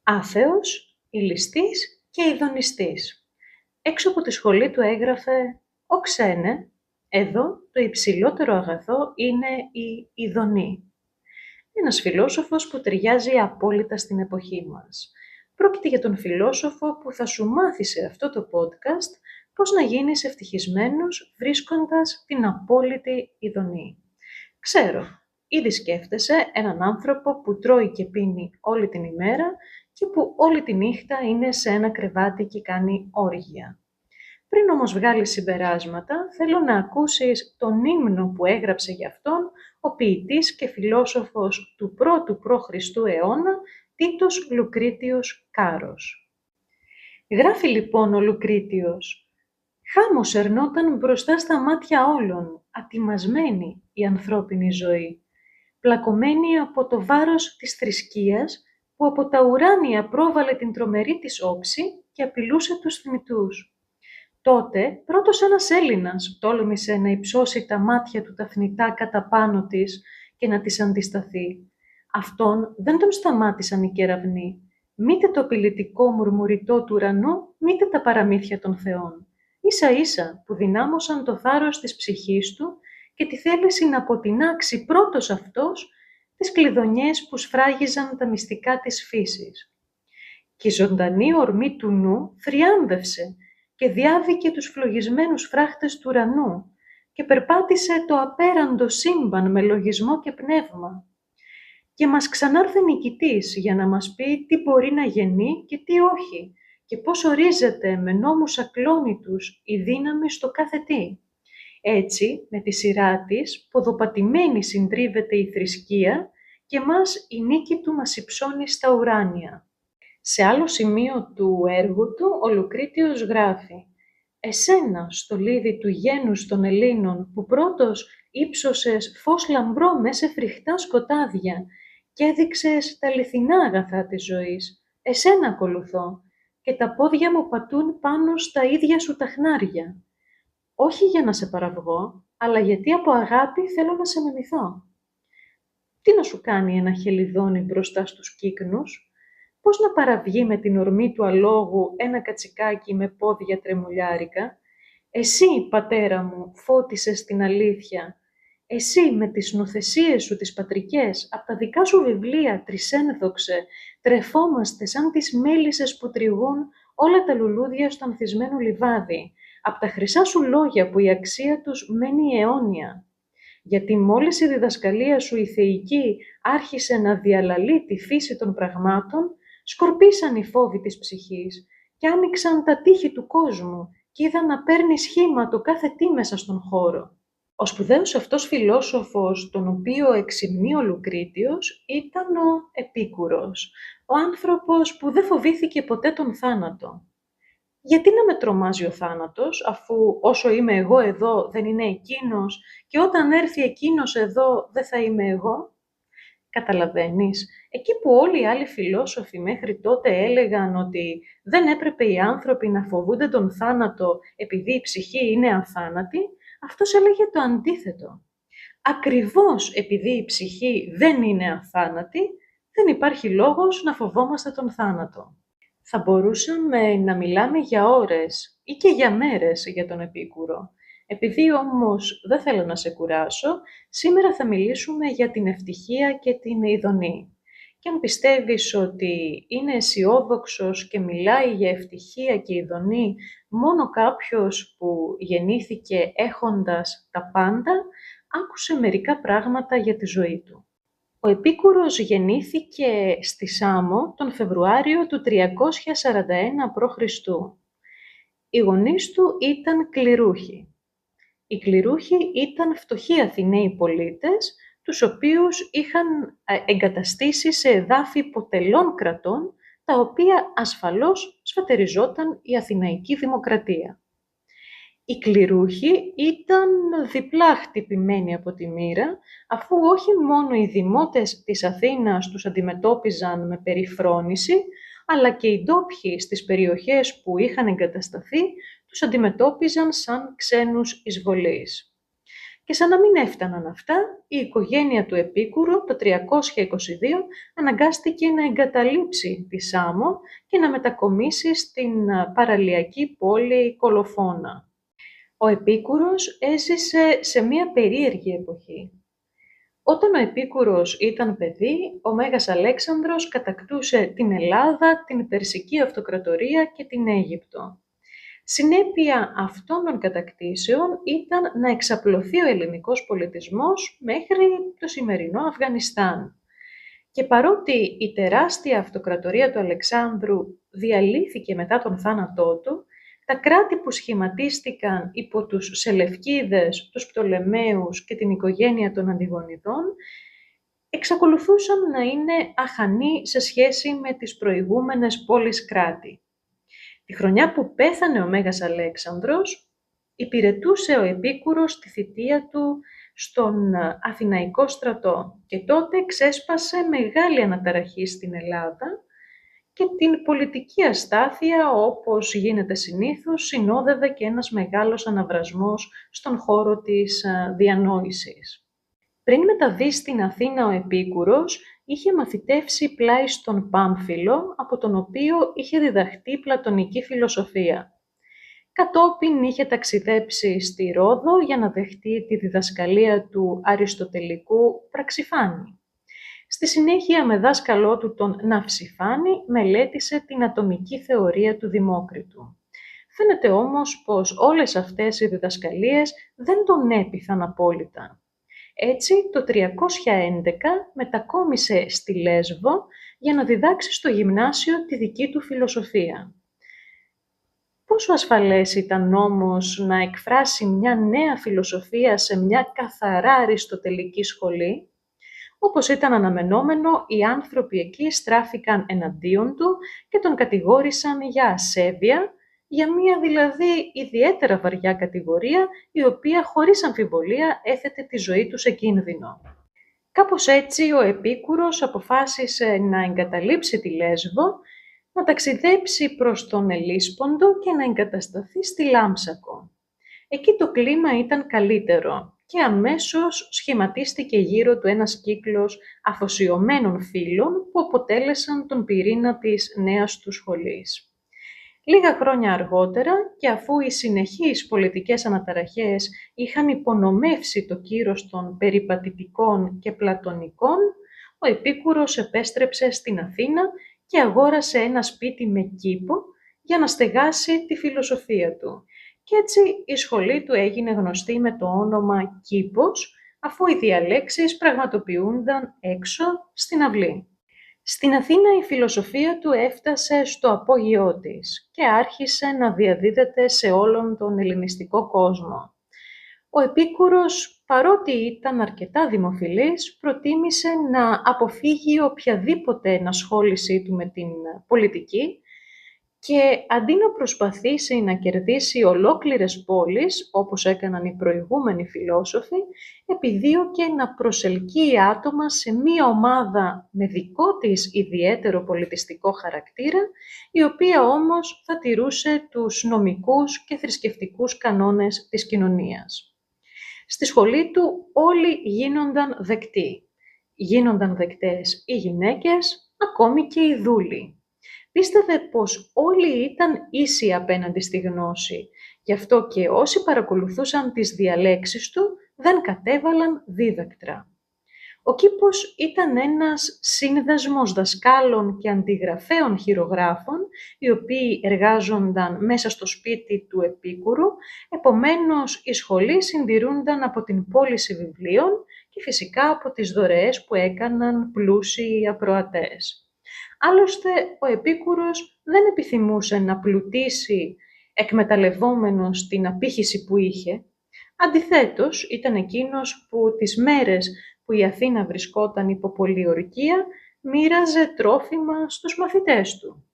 Άθεος, ηλιστής και ειδονιστής. Έξω από τη σχολή του έγραφε «Ο ξένε, εδώ το υψηλότερο αγαθό είναι η ειδονή». Ένας φιλόσοφος που ταιριάζει απόλυτα στην εποχή μας. Πρόκειται για τον φιλόσοφο που θα σου μάθει σε αυτό το podcast πώς να γίνεις ευτυχισμένος βρίσκοντας την απόλυτη ειδονή. Ξέρω, ήδη σκέφτεσαι έναν άνθρωπο που τρώει και πίνει όλη την ημέρα και που όλη τη νύχτα είναι σε ένα κρεβάτι και κάνει όργια. Πριν όμως βγάλεις συμπεράσματα, θέλω να ακούσεις τον ύμνο που έγραψε για αυτόν ο ποιητής και φιλόσοφος του 1ου π.Χ. αιώνα, Τίτος Λουκρίτιος Κάρος. Γράφει λοιπόν ο Λουκρίτιος: «Χάμος ερνόταν μπροστά στα μάτια όλων, ατιμασμένη η ανθρώπινη ζωή, πλακωμένη από το βάρος της θρησκείας που από τα ουράνια πρόβαλε την τρομερή της όψη και απειλούσε τους θνητούς. Τότε πρώτος ένας Έλληνας τόλμησε να υψώσει τα μάτια του τα θνητά κατά πάνω της και να της αντισταθεί. Αυτόν δεν τον σταμάτησαν οι κεραυνοί, μήτε το απειλητικό μουρμουριτό του ουρανού, μήτε τα παραμύθια των θεών. Ίσα-ίσα που δυνάμωσαν το θάρρος της ψυχής του και τη θέληση να αποτινάξει πρώτος αυτός τις κλειδονιές που σφράγιζαν τα μυστικά της φύσης. Και η ζωντανή ορμή του νου θριάμβευσε και διάβηκε τους φλογισμένους φράχτες του ουρανού και περπάτησε το απέραντο σύμπαν με λογισμό και πνεύμα. Και μας ξανάρθε νικητής για να μας πει τι μπορεί να γεννεί και τι όχι και πώς ορίζεται με νόμους ακλόνητους η δύναμη στο κάθε τι. Έτσι, με τη σειρά της, ποδοπατημένη συντρίβεται η θρησκεία και μας η νίκη του μας υψώνει στα ουράνια». Σε άλλο σημείο του έργου του, ο Λουκρίτιος γράφει «Εσένα, στολίδι του γένους των Ελλήνων, που πρώτος ύψωσες φως λαμπρό μέσα σε φρικτά σκοτάδια και έδειξες τα αληθινά αγαθά της ζωής, εσένα ακολουθώ και τα πόδια μου πατούν πάνω στα ίδια σου τα χνάρια. Όχι για να σε παραβγώ, αλλά γιατί από αγάπη θέλω να σε μιμηθώ». Τι να σου κάνει ένα χελιδόνι μπροστά στους κύκνους? Πώς να παραβγεί με την ορμή του αλόγου ένα κατσικάκι με πόδια τρεμουλιάρικα? Εσύ, πατέρα μου, φώτισες την αλήθεια. Εσύ με τις νοθεσίες σου τις πατρικές, απ' τα δικά σου βιβλία τρισένδοξε, τρεφόμαστε σαν τις μέλισσες που τριγούν όλα τα λουλούδια στο ανθισμένο λιβάδι, απ' τα χρυσά σου λόγια που η αξία τους μένει αιώνια. Γιατί μόλις η διδασκαλία σου η θεϊκή άρχισε να διαλαλεί τη φύση των πραγμάτων, σκορπίσαν οι φόβοι της ψυχής και άνοιξαν τα τείχη του κόσμου και είδα να παίρνει σχήμα το κάθε τι μέσα στον χώρο. Ο σπουδαίος αυτός φιλόσοφος, τον οποίο εξυμνεί ο Λουκρίτιος, ήταν ο Επίκουρος, ο άνθρωπος που δεν φοβήθηκε ποτέ τον θάνατο. Γιατί να με τρομάζει ο θάνατος, αφού όσο είμαι εγώ εδώ δεν είναι εκείνος και όταν έρθει εκείνος εδώ δεν θα είμαι εγώ? Καταλαβαίνεις, εκεί που όλοι οι άλλοι φιλόσοφοι μέχρι τότε έλεγαν ότι δεν έπρεπε οι άνθρωποι να φοβούνται τον θάνατο επειδή η ψυχή είναι αθάνατη, αυτός έλεγε το αντίθετο. Ακριβώς επειδή η ψυχή δεν είναι αθάνατη, δεν υπάρχει λόγος να φοβόμαστε τον θάνατο. Θα μπορούσαμε να μιλάμε για ώρες ή και για μέρες για τον Επίκουρο. Επειδή όμως δεν θέλω να σε κουράσω, σήμερα θα μιλήσουμε για την ευτυχία και την ειδονή. Και αν πιστεύεις ότι είναι αισιόδοξος και μιλάει για ευτυχία και ειδονή μόνο κάποιος που γεννήθηκε έχοντας τα πάντα, άκουσε μερικά πράγματα για τη ζωή του. Ο Επίκουρος γεννήθηκε στη Σάμο τον Φεβρουάριο του 341 π.Χ. Οι γονείς του ήταν κληρούχοι. Οι κληρούχοι ήταν φτωχοί Αθηναίοι πολίτες, τους οποίους είχαν εγκαταστήσει σε εδάφη ποτελών κρατών, τα οποία ασφαλώς σφατεριζόταν η Αθηναϊκή Δημοκρατία. Οι κληρούχοι ήταν διπλά χτυπημένοι από τη μοίρα, αφού όχι μόνο οι δημότες της Αθήνας τους αντιμετώπιζαν με περιφρόνηση, αλλά και οι ντόπιοι στις περιοχές που είχαν εγκατασταθεί τους αντιμετώπιζαν σαν ξένους εισβολείς. Και σαν να μην έφταναν αυτά, η οικογένεια του Επίκουρου το 322 αναγκάστηκε να εγκαταλείψει τη Σάμο και να μετακομίσει στην παραλιακή πόλη Κολοφώνα. Ο Επίκουρος έζησε σε μία περίεργη εποχή. Όταν ο Επίκουρος ήταν παιδί, ο Μέγας Αλέξανδρος κατακτούσε την Ελλάδα, την Περσική Αυτοκρατορία και την Αίγυπτο. Συνέπεια αυτών των κατακτήσεων ήταν να εξαπλωθεί ο ελληνικός πολιτισμός μέχρι το σημερινό Αφγανιστάν. Και παρότι η τεράστια αυτοκρατορία του Αλεξάνδρου διαλύθηκε μετά τον θάνατό του, τα κράτη που σχηματίστηκαν υπό τους Σελευκίδες, τους Πτολεμαίους και την οικογένεια των Αντιγονιδών εξακολουθούσαν να είναι αχανή σε σχέση με τις προηγούμενες πόλεις κράτη. Τη χρονιά που πέθανε ο Μέγας Αλέξανδρος, υπηρετούσε ο Επίκουρος τη θητεία του στον Αθηναϊκό στρατό και τότε ξέσπασε μεγάλη αναταραχή στην Ελλάδα και την πολιτική αστάθεια, όπως γίνεται συνήθως, συνόδευε και ένας μεγάλος αναβρασμός στον χώρο της διανόησης. Πριν μεταβεί στην Αθήνα ο Επίκουρος, είχε μαθητεύσει πλάι στον Πάμφυλο, από τον οποίο είχε διδαχτεί πλατωνική φιλοσοφία. Κατόπιν είχε ταξιδέψει στη Ρόδο για να δεχτεί τη διδασκαλία του αριστοτελικού Πραξιφάνη. Στη συνέχεια, με δάσκαλό του τον Ναυσιφάνη, μελέτησε την ατομική θεωρία του Δημόκριτου. Φαίνεται όμως πως όλες αυτές οι διδασκαλίες δεν τον έπειθαν απόλυτα. Έτσι, το 311 μετακόμισε στη Λέσβο για να διδάξει στο γυμνάσιο τη δική του φιλοσοφία. Πόσο ασφαλές ήταν όμως να εκφράσει μια νέα φιλοσοφία σε μια καθαρά αριστοτελική σχολή? Όπως ήταν αναμενόμενο, οι άνθρωποι εκεί στράφηκαν εναντίον του και τον κατηγόρησαν για ασέβεια, για μια δηλαδή ιδιαίτερα βαριά κατηγορία, η οποία χωρίς αμφιβολία έθετε τη ζωή του σε κίνδυνο. Κάπως έτσι ο Επίκουρος αποφάσισε να εγκαταλείψει τη Λέσβο, να ταξιδέψει προς τον Ελίσποντο και να εγκατασταθεί στη Λάμψακο. Εκεί το κλίμα ήταν καλύτερο και αμέσως σχηματίστηκε γύρω του ένας κύκλος αφοσιωμένων φίλων που αποτέλεσαν τον πυρήνα της νέας του σχολής. Λίγα χρόνια αργότερα, και αφού οι συνεχείς πολιτικές αναταραχές είχαν υπονομεύσει το κύρος των περιπατητικών και πλατωνικών, ο Επίκουρος επέστρεψε στην Αθήνα και αγόρασε ένα σπίτι με κήπο για να στεγάσει τη φιλοσοφία του. Κι έτσι η σχολή του έγινε γνωστή με το όνομα Κήπος, αφού οι διαλέξεις πραγματοποιούνταν έξω στην αυλή. Στην Αθήνα η φιλοσοφία του έφτασε στο απόγειό της και άρχισε να διαδίδεται σε όλον τον ελληνιστικό κόσμο. Ο Επίκουρος, παρότι ήταν αρκετά δημοφιλής, προτίμησε να αποφύγει οποιαδήποτε ενασχόλησή του με την πολιτική και αντί να προσπαθήσει να κερδίσει ολόκληρες πόλεις, όπως έκαναν οι προηγούμενοι φιλόσοφοι, επιδίωκε να προσελκύει άτομα σε μία ομάδα με δικό της ιδιαίτερο πολιτιστικό χαρακτήρα, η οποία όμως θα τηρούσε τους νομικούς και θρησκευτικούς κανόνες της κοινωνίας. Στη σχολή του όλοι γίνονταν δεκτοί. Γίνονταν δεκτές οι γυναίκες, ακόμη και οι δούλοι. Πίστευε πως όλοι ήταν ίσοι απέναντι στη γνώση, γι' αυτό και όσοι παρακολουθούσαν τις διαλέξεις του δεν κατέβαλαν δίδακτρα. Ο κήπος ήταν ένας σύνδεσμος δασκάλων και αντιγραφέων χειρογράφων, οι οποίοι εργάζονταν μέσα στο σπίτι του Επίκουρου, επομένως η σχολή συντηρούνταν από την πώληση βιβλίων και φυσικά από τις δωρεές που έκαναν πλούσιοι ακροατές. Άλλωστε, ο Επίκουρος δεν επιθυμούσε να πλουτίσει εκμεταλλευόμενος την απήχηση που είχε. Αντιθέτως, ήταν εκείνος που τις μέρες που η Αθήνα βρισκόταν υπό πολιορκία, μοίραζε τρόφιμα στους μαθητές του.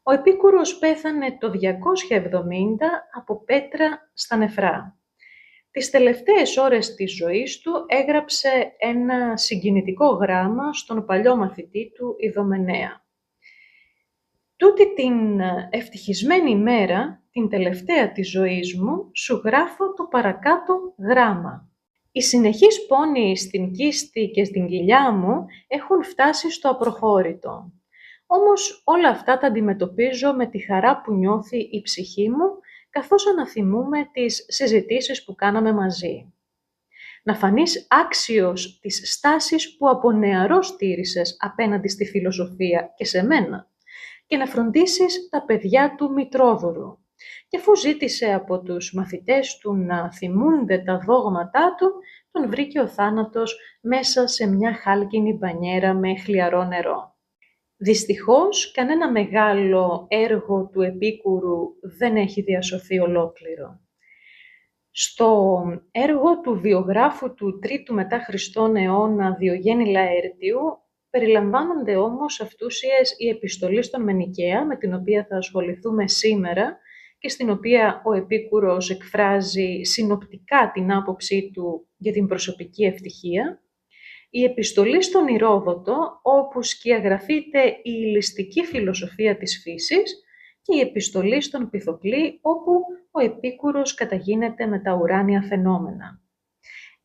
Ο Επίκουρος πέθανε το 270 από πέτρα στα νεφρά. Τις τελευταίες ώρες της ζωής του έγραψε ένα συγκινητικό γράμμα στον παλιό μαθητή του Ιδωμενέα. Τούτη την ευτυχισμένη μέρα, την τελευταία της ζωής μου, σου γράφω το παρακάτω γράμμα. Οι συνεχείς πόνοι στην κίστη και στην κοιλιά μου έχουν φτάσει στο απροχώρητο. Όμως όλα αυτά τα αντιμετωπίζω με τη χαρά που νιώθει η ψυχή μου, καθώς αναθυμούμε τις συζητήσεις που κάναμε μαζί. Να φανείς άξιος της στάσης που από νεαρός τήρησες απέναντι στη φιλοσοφία και σε μένα και να φροντίσεις τα παιδιά του Μητρόδωρου. Και αφού ζήτησε από τους μαθητές του να θυμούνται τα δόγματά του, τον βρήκε ο θάνατος μέσα σε μια χάλκινη μπανιέρα με χλιαρό νερό. Δυστυχώς, κανένα μεγάλο έργο του Επίκουρου δεν έχει διασωθεί ολόκληρο. Στο έργο του βιογράφου του 3ου μετά Χριστόν αιώνα Διογέννη Λαέρτιου περιλαμβάνονται όμως αυτούσιες η επιστολή στον Μενικαία, με την οποία θα ασχοληθούμε σήμερα και στην οποία ο Επίκουρος εκφράζει συνοπτικά την άποψή του για την προσωπική ευτυχία, η επιστολή στον Ηρόδοτο, όπου σκιαγραφείται η υλιστική φιλοσοφία της φύσης, και η επιστολή στον Πυθοκλή, όπου ο Επίκουρος καταγίνεται με τα ουράνια φαινόμενα.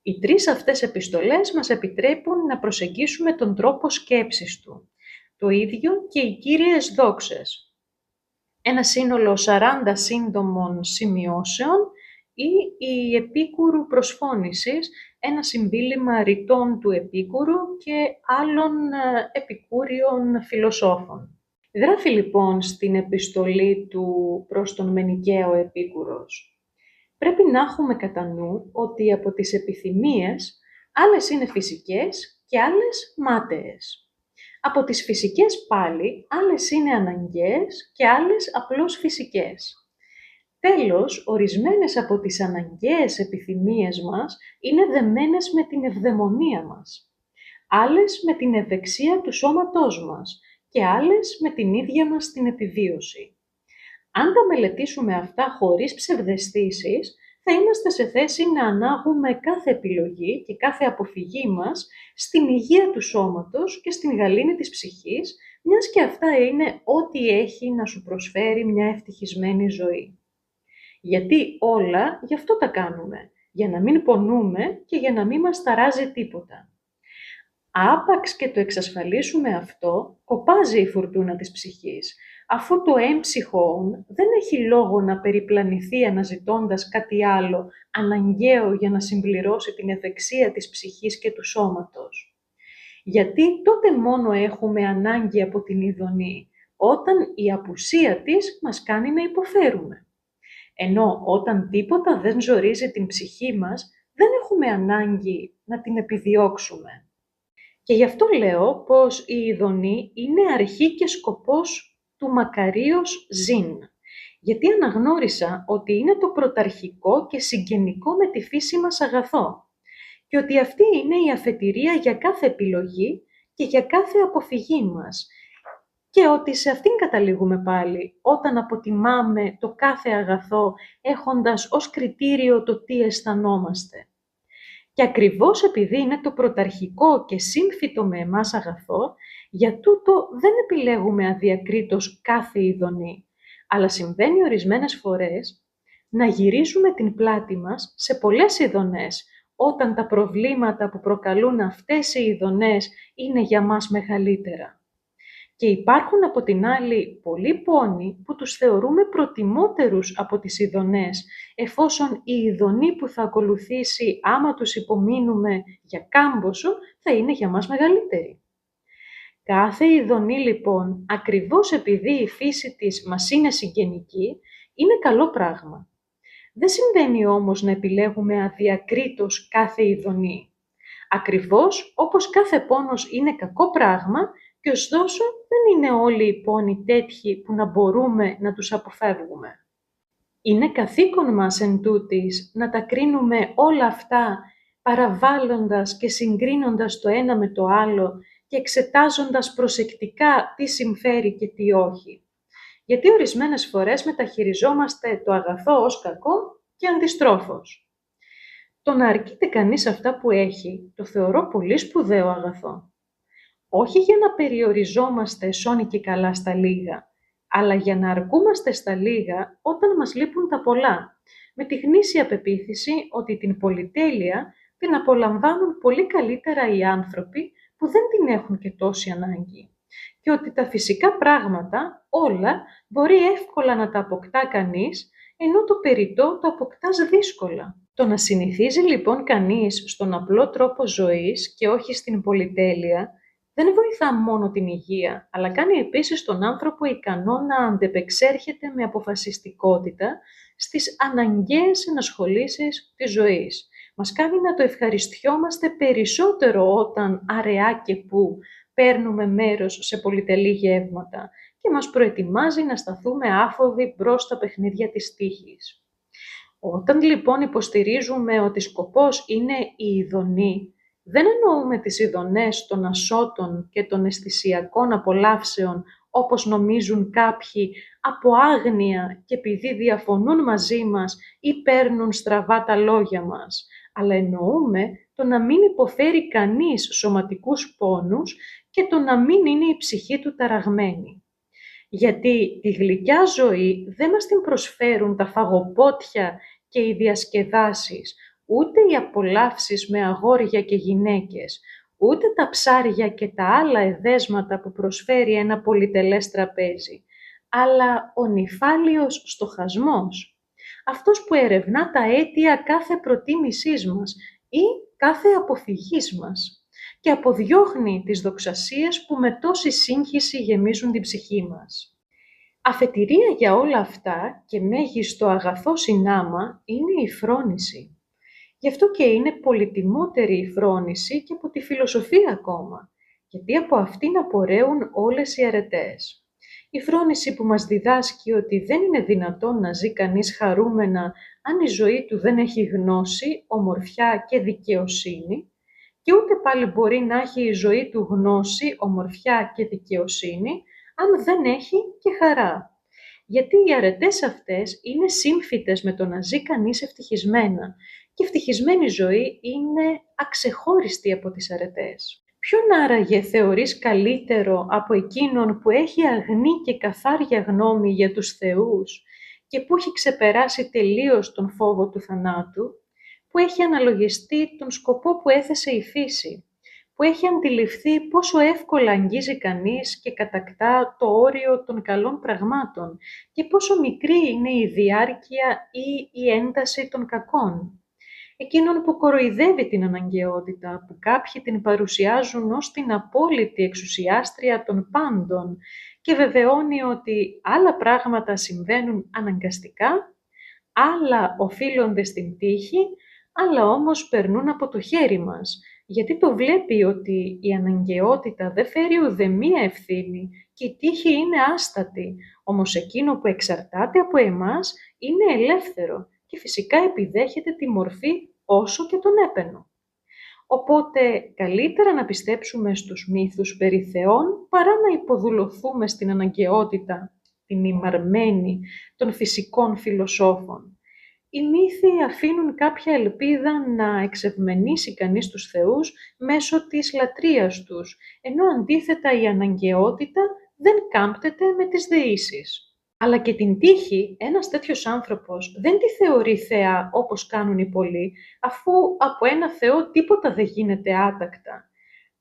Οι τρεις αυτές επιστολές μας επιτρέπουν να προσεγγίσουμε τον τρόπο σκέψης του. Το ίδιο και οι κύριες δόξες. Ένα σύνολο 40 σύντομων σημειώσεων ή η Επίκουρου προσφώνησης, ένα συμπίλημα ρητών του Επίκουρου και άλλων επικούριων φιλοσόφων. Γράφει λοιπόν στην επιστολή του προς τον Μενικαία ο Επίκουρος: «Πρέπει να έχουμε κατά νου ότι από τις επιθυμίες άλλες είναι φυσικές και άλλες μάταιες. Από τις φυσικές πάλι άλλες είναι αναγκαίες και άλλες απλώς φυσικές. Τέλος, ορισμένες από τις αναγκαίες επιθυμίες μας είναι δεμένες με την ευδαιμονία μας, άλλες με την ευεξία του σώματός μας και άλλες με την ίδια μας την επιβίωση. Αν τα μελετήσουμε αυτά χωρίς ψευδαισθήσεις, θα είμαστε σε θέση να ανάγουμε κάθε επιλογή και κάθε αποφυγή μας στην υγεία του σώματος και στην γαλήνη της ψυχής, μιας και αυτά είναι ό,τι έχει να σου προσφέρει μια ευτυχισμένη ζωή. Γιατί όλα γι' αυτό τα κάνουμε, για να μην πονούμε και για να μην μας ταράζει τίποτα. Άπαξ και το εξασφαλίσουμε αυτό, κοπάζει η φουρτούνα της ψυχής, αφού το έμψυχον δεν έχει λόγο να περιπλανηθεί αναζητώντας κάτι άλλο αναγκαίο για να συμπληρώσει την ευεξία της ψυχής και του σώματος. Γιατί τότε μόνο έχουμε ανάγκη από την ειδονή, όταν η απουσία της μας κάνει να υποφέρουμε. Ενώ όταν τίποτα δεν ζορίζει την ψυχή μας, δεν έχουμε ανάγκη να την επιδιώξουμε. Και γι' αυτό λέω πως η ειδονή είναι αρχή και σκοπός του μακαρίως ζήν. Γιατί αναγνώρισα ότι είναι το πρωταρχικό και συγγενικό με τη φύση μας αγαθό. Και ότι αυτή είναι η αφετηρία για κάθε επιλογή και για κάθε αποφυγή μας. Και ότι σε αυτήν καταλήγουμε πάλι, όταν αποτιμάμε το κάθε αγαθό έχοντας ως κριτήριο το τι αισθανόμαστε. Και ακριβώς επειδή είναι το πρωταρχικό και σύμφυτο με εμάς αγαθό, για τούτο δεν επιλέγουμε αδιακρίτως κάθε ειδονή, αλλά συμβαίνει ορισμένες φορές να γυρίζουμε την πλάτη μας σε πολλές ειδονές, όταν τα προβλήματα που προκαλούν αυτές οι ειδονές είναι για μας μεγαλύτερα. Και υπάρχουν από την άλλη πολλοί πόνοι που τους θεωρούμε προτιμότερους από τις ειδονές, εφόσον η ειδονή που θα ακολουθήσει άμα τους υπομείνουμε για κάμποσο θα είναι για μας μεγαλύτερη. Κάθε ειδονή λοιπόν, ακριβώς επειδή η φύση της μας είναι συγγενική, είναι καλό πράγμα. Δεν συμβαίνει όμως να επιλέγουμε αδιακρίτως κάθε ειδονή. Ακριβώς όπως κάθε πόνος είναι κακό πράγμα, και ωστόσο δεν είναι όλοι οι πόνοι τέτοιοι που να μπορούμε να τους αποφεύγουμε. Είναι καθήκον μας εν τούτης να τα κρίνουμε όλα αυτά παραβάλλοντας και συγκρίνοντας το ένα με το άλλο και εξετάζοντας προσεκτικά τι συμφέρει και τι όχι. Γιατί ορισμένες φορές μεταχειριζόμαστε το αγαθό ως κακό και αντιστρόφως. Το να αρκείται κανείς αυτά που έχει, το θεωρώ πολύ σπουδαίο αγαθό. Όχι για να περιοριζόμαστε σώνει και καλά στα λίγα, αλλά για να αρκούμαστε στα λίγα όταν μας λείπουν τα πολλά, με τη γνήσια πεποίθηση ότι την πολυτέλεια την απολαμβάνουν πολύ καλύτερα οι άνθρωποι που δεν την έχουν και τόση ανάγκη και ότι τα φυσικά πράγματα όλα μπορεί εύκολα να τα αποκτά κανείς, ενώ το περιττό το αποκτάς δύσκολα. Το να συνηθίζει λοιπόν κανείς στον απλό τρόπο ζωής και όχι στην πολυτέλεια, δεν βοηθά μόνο την υγεία, αλλά κάνει επίσης τον άνθρωπο ικανό να αντεπεξέρχεται με αποφασιστικότητα στις αναγκαίες ενασχολήσεις της ζωής. Μας κάνει να το ευχαριστιόμαστε περισσότερο όταν αραιά και που παίρνουμε μέρος σε πολυτελή γεύματα και μας προετοιμάζει να σταθούμε άφοβοι μπρος στα παιχνίδια της τύχης. Όταν λοιπόν υποστηρίζουμε ότι σκοπός είναι η ειδονή, δεν εννοούμε τις ειδονές των ασώτων και των αισθησιακών απολαύσεων όπως νομίζουν κάποιοι από άγνοια και επειδή διαφωνούν μαζί μας ή παίρνουν στραβά τα λόγια μας, αλλά εννοούμε το να μην υποφέρει κανείς σωματικούς πόνους και το να μην είναι η ψυχή του ταραγμένη. Γιατί τη γλυκιά ζωή δεν μας την προσφέρουν τα φαγοπότια και οι διασκεδάσεις, ούτε οι απολαύσεις με αγόρια και γυναίκες, ούτε τα ψάρια και τα άλλα εδέσματα που προσφέρει ένα πολυτελές τραπέζι, αλλά ο νηφάλιος στοχασμός, αυτός που ερευνά τα αίτια κάθε προτίμησής μας ή κάθε αποφυγής μας και αποδιώχνει τις δοξασίες που με τόση σύγχυση γεμίζουν την ψυχή μας. Αφετηρία για όλα αυτά και μέγιστο αγαθό συνάμα είναι η φρόνηση. Γι' αυτό και είναι πολυτιμότερη η φρόνηση και από τη φιλοσοφία ακόμα, γιατί από αυτήν απορρέουν όλες οι αρετές. Η φρόνηση που μας διδάσκει ότι δεν είναι δυνατόν να ζει κανείς χαρούμενα αν η ζωή του δεν έχει γνώση, ομορφιά και δικαιοσύνη, και ούτε πάλι μπορεί να έχει η ζωή του γνώση, ομορφιά και δικαιοσύνη, αν δεν έχει και χαρά. Γιατί οι αρετές αυτές είναι σύμφυτες με το να ζει κανείς ευτυχισμένα και ευτυχισμένη ζωή είναι αξεχώριστη από τις αρετές. Ποιον άραγε θεωρείς καλύτερο από εκείνον που έχει αγνή και καθάρια γνώμη για τους θεούς και που έχει ξεπεράσει τελείως τον φόβο του θανάτου, που έχει αναλογιστεί τον σκοπό που έθεσε η φύση, που έχει αντιληφθεί πόσο εύκολα αγγίζει κανείς και κατακτά το όριο των καλών πραγμάτων και πόσο μικρή είναι η διάρκεια ή η ένταση των κακών. Εκείνον που κοροϊδεύει την αναγκαιότητα, που κάποιοι την παρουσιάζουν ως την απόλυτη εξουσιάστρια των πάντων και βεβαιώνει ότι άλλα πράγματα συμβαίνουν αναγκαστικά, άλλα οφείλονται στην τύχη, άλλα όμως περνούν από το χέρι μας, γιατί το βλέπει ότι η αναγκαιότητα δεν φέρει ουδεμία ευθύνη και η τύχη είναι άστατη, όμως εκείνο που εξαρτάται από εμάς είναι ελεύθερο και φυσικά επιδέχεται τη μορφή όσο και τον έπαινο. Οπότε καλύτερα να πιστέψουμε στους μύθους περί θεών παρά να υποδουλωθούμε στην αναγκαιότητα, την ημαρμένη των φυσικών φιλοσόφων. Οι μύθοι αφήνουν κάποια ελπίδα να εξευμενήσει κανείς τους θεούς μέσω της λατρείας τους, ενώ αντίθετα η αναγκαιότητα δεν κάμπτεται με τις δεήσεις. Αλλά και την τύχη ένας τέτοιος άνθρωπος δεν τη θεωρεί θεά όπως κάνουν οι πολλοί, αφού από ένα θεό τίποτα δεν γίνεται άτακτα.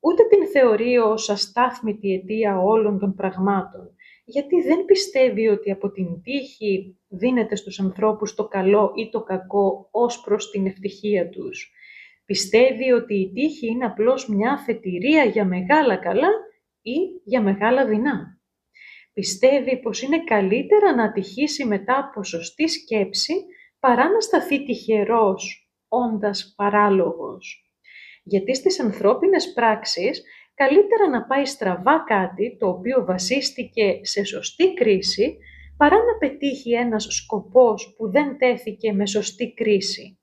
Ούτε την θεωρεί ως αστάθμητη αιτία όλων των πραγμάτων, γιατί δεν πιστεύει ότι από την τύχη δίνεται στους ανθρώπους το καλό ή το κακό ως προς την ευτυχία τους. Πιστεύει ότι η τύχη είναι απλώς μια αφετηρία για μεγάλα καλά ή για μεγάλα δεινά. Πιστεύει πως είναι καλύτερα να ατυχήσει μετά από σωστή σκέψη παρά να σταθεί τυχερός, όντας παράλογος. Γιατί στις ανθρώπινες πράξεις καλύτερα να πάει στραβά κάτι το οποίο βασίστηκε σε σωστή κρίση παρά να πετύχει ένας σκοπός που δεν τέθηκε με σωστή κρίση.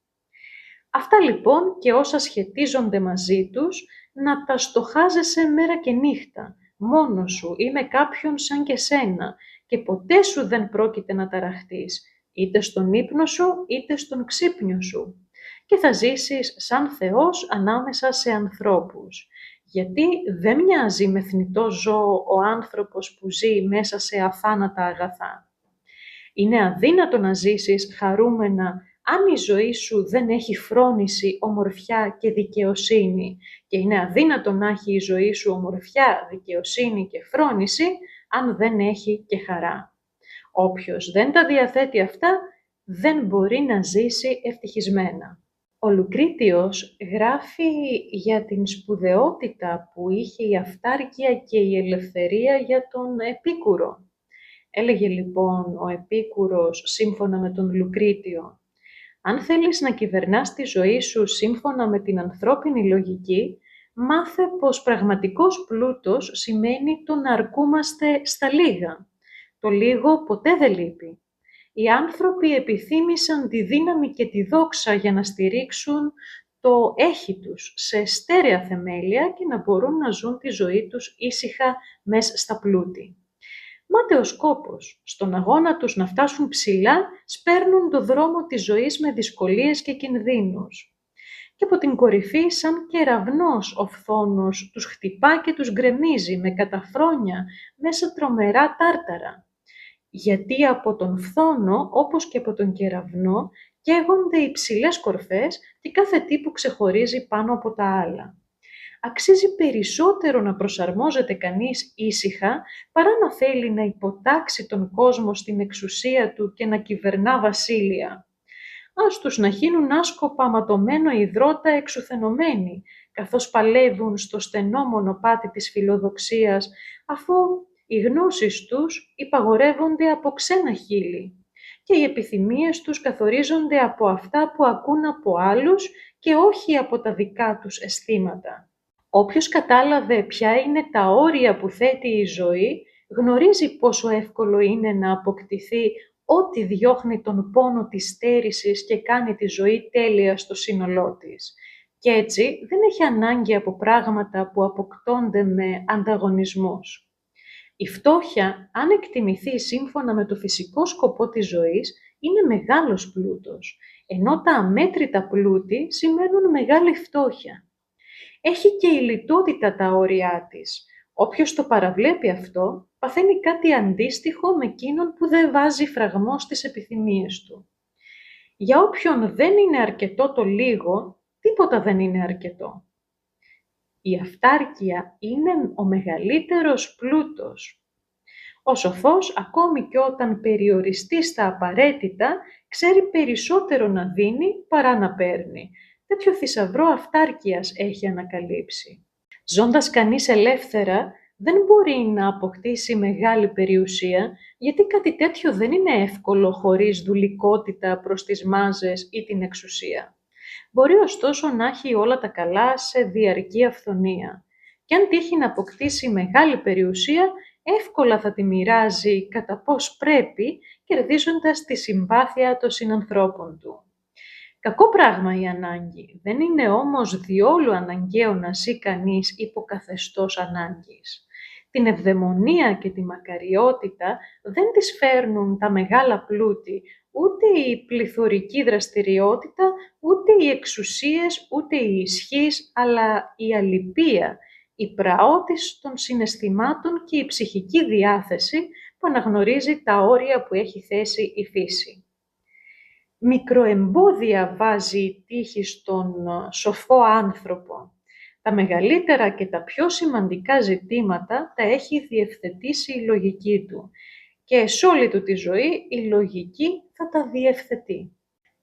Αυτά λοιπόν και όσα σχετίζονται μαζί τους να τα στοχάζεσαι μέρα και νύχτα, μόνος σου ή με κάποιον σαν και σένα και ποτέ σου δεν πρόκειται να ταραχτείς, είτε στον ύπνο σου είτε στον ξύπνιο σου και θα ζήσεις σαν Θεός ανάμεσα σε ανθρώπους. Γιατί δεν μοιάζει με θνητό ζώο ο άνθρωπος που ζει μέσα σε αθάνατα αγαθά. Είναι αδύνατο να ζήσεις χαρούμενα αν η ζωή σου δεν έχει φρόνηση, ομορφιά και δικαιοσύνη, και είναι αδύνατο να έχει η ζωή σου ομορφιά, δικαιοσύνη και φρόνηση αν δεν έχει και χαρά. Όποιος δεν τα διαθέτει αυτά, δεν μπορεί να ζήσει ευτυχισμένα. Ο Λουκρίτιος γράφει για την σπουδαιότητα που είχε η αυτάρκεια και η ελευθερία για τον Επίκουρο. Έλεγε λοιπόν ο Επίκουρος, σύμφωνα με τον Λουκρίτιο: «Αν θέλεις να κυβερνάς τη ζωή σου σύμφωνα με την ανθρώπινη λογική, μάθε πως πραγματικός πλούτος σημαίνει το να αρκούμαστε στα λίγα. Το λίγο ποτέ δεν λείπει. Οι άνθρωποι επιθύμησαν τη δύναμη και τη δόξα για να στηρίξουν το έχει τους σε στέρεα θεμέλια και να μπορούν να ζουν τη ζωή τους ήσυχα μέσα στα πλούτη. Μάταιος κόπος, στον αγώνα τους να φτάσουν ψηλά, σπέρνουν το δρόμο της ζωής με δυσκολίες και κινδύνους. Και από την κορυφή, σαν κεραυνός ο φθόνος, τους χτυπά και τους γκρεμίζει με καταφρόνια μέσα τρομερά τάρταρα. Γιατί από τον φθόνο, όπως και από τον κεραυνό, καίγονται οι ψηλές κορφές και κάθε τι που ξεχωρίζει πάνω από τα άλλα. Αξίζει περισσότερο να προσαρμόζεται κανείς ήσυχα, παρά να θέλει να υποτάξει τον κόσμο στην εξουσία του και να κυβερνά βασίλεια. Ας τους να χύνουν άσκοπα ματωμένο υδρότα εξουθενωμένοι, καθώς παλεύουν στο στενό μονοπάτι της φιλοδοξίας, αφού οι γνώσεις τους υπαγορεύονται από ξένα χείλη και οι επιθυμίες τους καθορίζονται από αυτά που ακούν από άλλους και όχι από τα δικά τους αισθήματα. Όποιος κατάλαβε ποια είναι τα όρια που θέτει η ζωή, γνωρίζει πόσο εύκολο είναι να αποκτηθεί ό,τι διώχνει τον πόνο της στέρησης και κάνει τη ζωή τέλεια στο σύνολό της. Και έτσι δεν έχει ανάγκη από πράγματα που αποκτώνται με ανταγωνισμούς. Η φτώχεια, αν εκτιμηθεί σύμφωνα με το φυσικό σκοπό της ζωής, είναι μεγάλος πλούτος, ενώ τα αμέτρητα πλούτη σημαίνουν μεγάλη φτώχεια. Έχει και η λιτότητα τα όρια της. Όποιος το παραβλέπει αυτό, παθαίνει κάτι αντίστοιχο με εκείνον που δεν βάζει φραγμό στις επιθυμίες του. Για όποιον δεν είναι αρκετό το λίγο, τίποτα δεν είναι αρκετό. Η αυτάρκεια είναι ο μεγαλύτερος πλούτος. Ο σοφός, ακόμη και όταν περιοριστεί στα απαραίτητα, ξέρει περισσότερο να δίνει παρά να παίρνει. Τέτοιο θησαυρό αυτάρκειας έχει ανακαλύψει. Ζώντας κανείς ελεύθερα, δεν μπορεί να αποκτήσει μεγάλη περιουσία, γιατί κάτι τέτοιο δεν είναι εύκολο χωρίς δουλικότητα προς τις μάζες ή την εξουσία. Μπορεί ωστόσο να έχει όλα τα καλά σε διαρκή αυθονία. Και αν τύχει να αποκτήσει μεγάλη περιουσία, εύκολα θα τη μοιράζει κατά πώς πρέπει, κερδίζοντας τη συμπάθεια των συνανθρώπων του. Κακό πράγμα η ανάγκη, δεν είναι όμως διόλου αναγκαίο να ζει κανείς υπό καθεστώς ανάγκης. Την ευδαιμονία και τη μακαριότητα δεν τις φέρνουν τα μεγάλα πλούτη, ούτε η πληθωρική δραστηριότητα, ούτε οι εξουσίες, ούτε η ισχύς, αλλά η αληπία, η πραότης των συναισθημάτων και η ψυχική διάθεση που αναγνωρίζει τα όρια που έχει θέσει η φύση. Μικροεμπόδια βάζει η τύχη στον σοφό άνθρωπο. Τα μεγαλύτερα και τα πιο σημαντικά ζητήματα τα έχει διευθετήσει η λογική του και σε όλη του τη ζωή η λογική θα τα διευθετεί.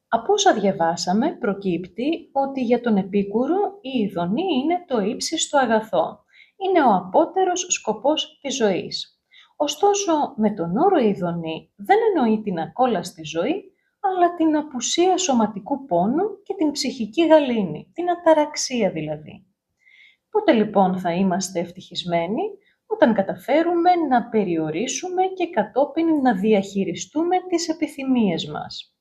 Από όσα διαβάσαμε προκύπτει ότι για τον Επίκουρο η ειδονή είναι το ύψιστο αγαθό. Είναι ο απότερος σκοπός της ζωής. Ωστόσο, με τον όρο ειδονή δεν εννοεί την ακόλαστη ζωή, αλλά την απουσία σωματικού πόνου και την ψυχική γαλήνη, την αταραξία δηλαδή. Πότε λοιπόν θα είμαστε ευτυχισμένοι? Όταν καταφέρουμε να περιορίσουμε και κατόπιν να διαχειριστούμε τις επιθυμίες μας.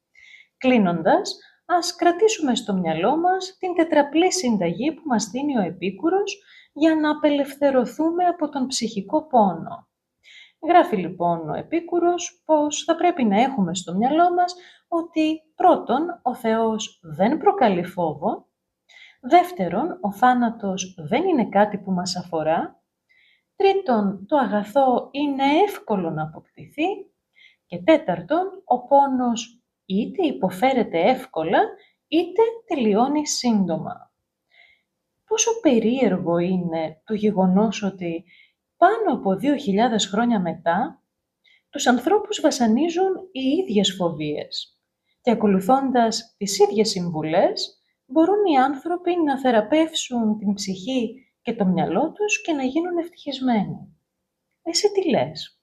Κλείνοντας, ας κρατήσουμε στο μυαλό μας την τετραπλή συνταγή που μας δίνει ο Επίκουρος για να απελευθερωθούμε από τον ψυχικό πόνο. Γράφει λοιπόν ο Επίκουρος πως θα πρέπει να έχουμε στο μυαλό μας ότι πρώτον ο Θεός δεν προκαλεί φόβο, Δεύτερον, ο θάνατος δεν είναι κάτι που μας αφορά. Τρίτον, το αγαθό είναι εύκολο να αποκτηθεί. Και τέταρτον, ο πόνος είτε υποφέρεται εύκολα, είτε τελειώνει σύντομα. Πόσο περίεργο είναι το γεγονός ότι πάνω από 2.000 χρόνια μετά, τους ανθρώπους βασανίζουν οι ίδιες φοβίες και ακολουθώντας τις ίδιες συμβουλές, μπορούν οι άνθρωποι να θεραπεύσουν την ψυχή και το μυαλό τους και να γίνουν ευτυχισμένοι. Εσύ τι λες?